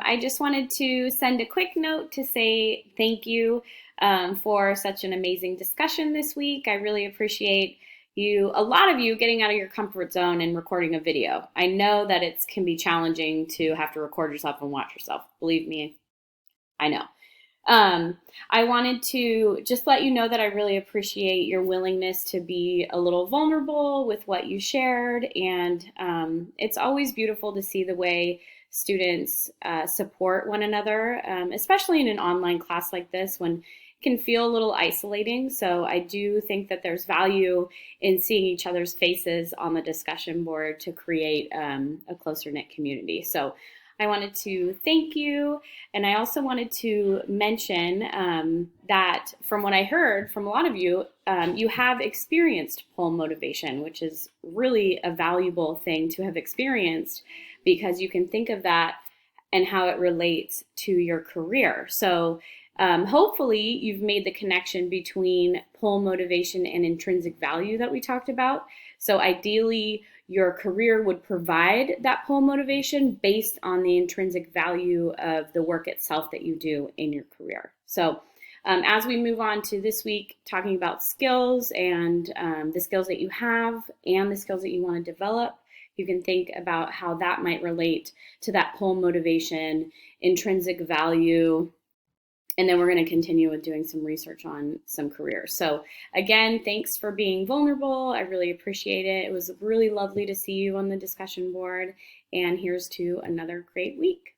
I just wanted to send a quick note to say thank you for such an amazing discussion this week. I really appreciate a lot of you getting out of your comfort zone and recording a video. I know that it can be challenging to have to record yourself and watch yourself. Believe me, I know. I wanted to just let you know that I really appreciate your willingness to be a little vulnerable with what you shared. And it's always beautiful to see the way students support one another, especially in an online class like this when it can feel a little isolating. So I do think that there's value in seeing each other's faces on the discussion board to create a closer knit community. So I wanted to thank you, and I also wanted to mention that from what I heard from a lot of you, you have experienced pull motivation, which is really a valuable thing to have experienced because you can think of that and how it relates to your career. So hopefully you've made the connection between pull motivation and intrinsic value that we talked about. So ideally, your career would provide that pull motivation based on the intrinsic value of the work itself that you do in your career. So as we move on to this week, talking about skills and the skills that you have and the skills that you want to develop, you can think about how that might relate to that pull motivation, intrinsic value, and then we're going to continue with doing some research on some careers. So again, thanks for being vulnerable. I really appreciate it. It was really lovely to see you on the discussion board. And here's to another great week.